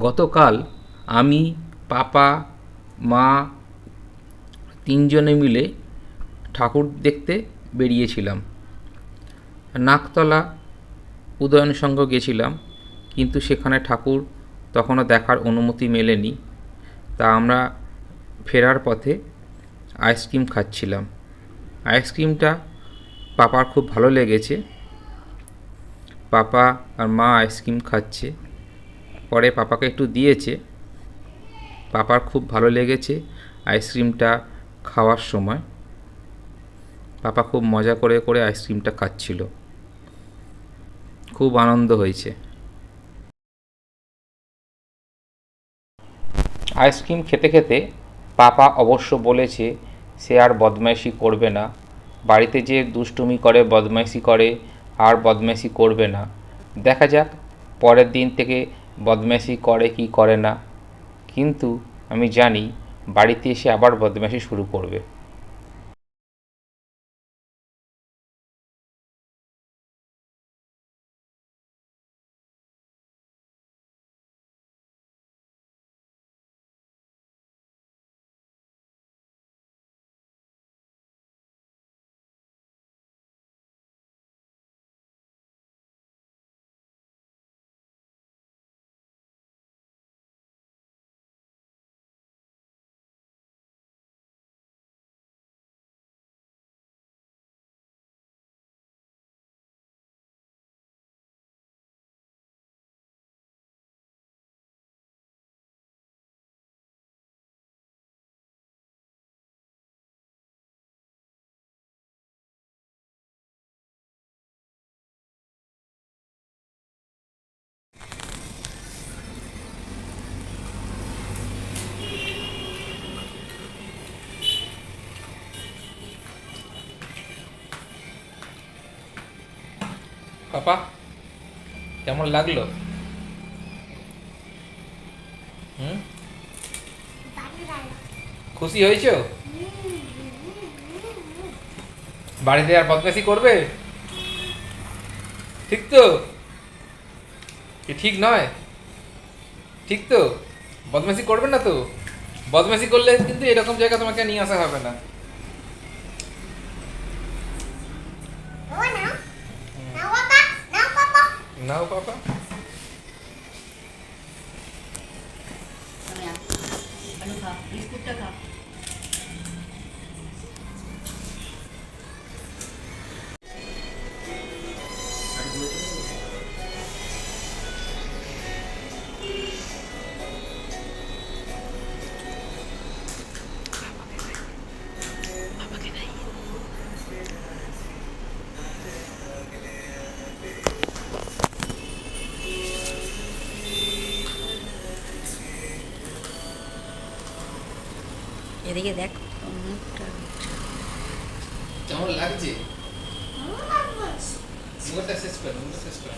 গতকাল আমি, পাপা, মা তিনজনে মিলে ঠাকুর দেখতে বেরিয়েছিলাম। নাকতলা উদয়ন সংঘ গেছিলাম, কিন্তু সেখানে ঠাকুর তখনও দেখার অনুমতি মেলেনি। তা আমরা ফেরার পথে আইসক্রিম খাচ্ছিলাম। আইসক্রিমটা পাপার খুব ভালো লেগেছে। পাপা আর মা আইসক্রিম খাচ্ছে, পরে পাপাকে একটু দিয়েছে। পাপার খুব ভালো লেগেছে আইসক্রিমটা খাওয়ার সময়। পাপা খুব মজা করে করে আইসক্রিমটা খাচ্ছিল, খুব আনন্দ হয়েছে। আইসক্রিম খেতে খেতে পাপা অবশ্য বলেছে সে আর বদমাইশি করবে না, বাড়িতে যে দুষ্টুমি করে বদমাইশি করে আর বদমাইশি করবে না। দেখা যাক পরের দিন থেকে বদমাইশি করে কি করে না, কিন্তু আমি জানি বাড়িতে এসে আবার বদমাইশি শুরু করবে। পাপা, কেমন লাগলো? হুম, খুশি হয়েছো? বাড়িতে আর বদমাইশি করবে? ঠিক তো? কি ঠিক নয়? ঠিক তো? বদমাইশি করবে না তো? বদমাইশি করলে কিন্তু এরকম জায়গা তোমাকে নিয়ে আসা হবে না। নাও পাপা। বিস্কুটটা খা। এদিকে দেখ, কেমন লাগছে? মুখটা শেষ কর, মুখটা শেষ কর।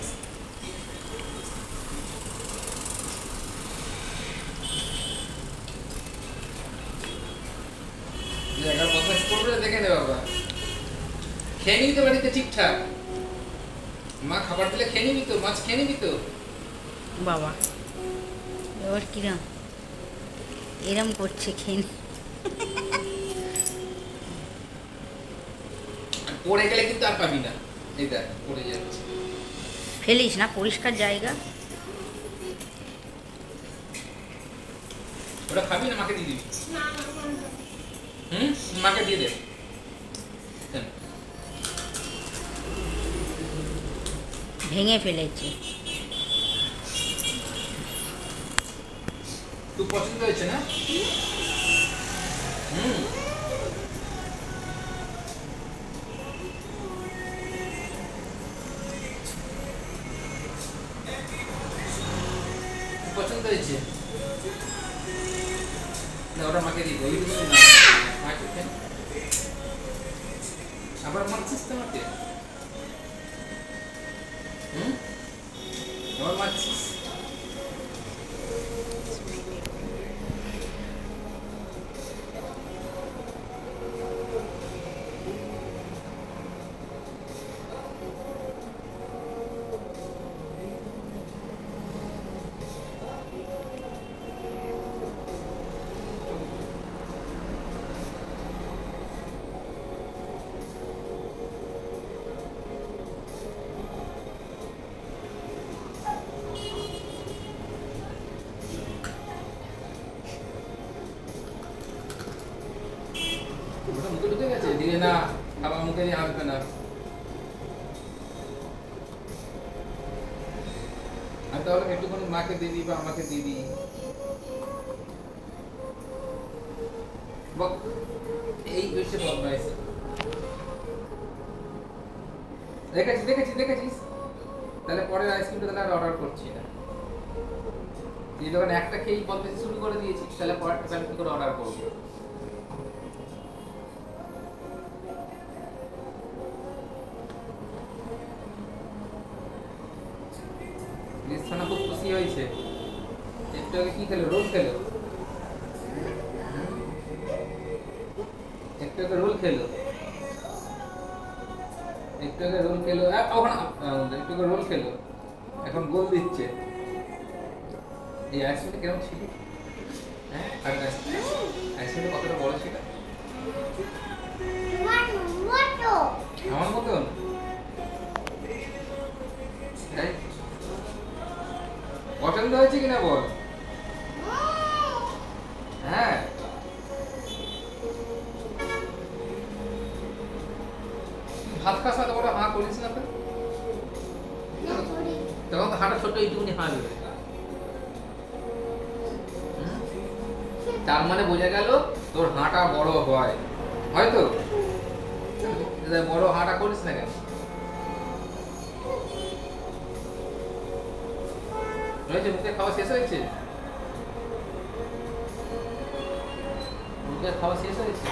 জায়গার বদমাইশি করবে না, দেখে নে বাবা। খেয়ে নিবি তো বাড়িতে ঠিকঠাক? মা খাবার দিলে খেয়ে নিবি তো? মাছ খেয়ে নিবি তো? বাবা এবার কিরম এরম করছে খেয়ে নে। আর পড়ে গেলে কিন্তু আর পাবি না। এই দেখ পড়ে যাচ্ছে। ফেলিস না, পরিষ্কার জায়গা। ওটা খাবি না মাকে দিয়ে দিবি? হুম, মাকে দিয়ে দে। ভেঙে ফেলেছে। খুব পছন্দ হয়েছে না? হুম, খুব পছন্দ হয়েছে। না ওটা মাকে দিয়ে দে, ওইটুকু না মাকে খেয়ে। আবার মারছিস তো আমাকে? হুম, আবার মারছিস? দিলে না খাবার মুখে দিয়ে আসবে না। আমি তাহলে একটুখানি মাকে দিয়ে দিই বা আমাকে দিয়ে দিই। এই হচ্ছে বদমাইশ। দেখেছিস তাহলে পরের আইসক্রিমটা তাহলে আর অর্ডার করছি না। তুই যখন একটা খেয়েই বদমাইশি শুরু করে দিয়েছিস তাহলে পরেরটা আমি কি করে অর্ডার করবো? রিস্তানা খুব খুশি হয়েছে। একটু আগে কি খেলো? রোল খেলো। একটু আগে রোল খেলো। একটু আগে রোল খেলো। একটু আগে রোল খেলো, এখন গোল দিচ্ছে। এই আইসক্রিমটা কেমন ছিল? হ্যাঁ, আর আইসক্রিমটা কতটা বড় ছিল? আমার মতন। তাই? পছন্দ হয়েছে কিনা বল? হ্যাঁ। ভাত খাস না তো বড় হাঁ করিস না তো? তখন তো হাঁটা ছোট্ট এইটুকুনি হাঁ বেরোয়। তার মানে বোঝা গেল তোর হাঁটা বড় হয়, হয়তো বড় হাঁটা করিস না কেন? হয়েছে? মুখে খাওয়া শেষ হয়েছে? মুখে খাওয়া শেষ হয়েছে?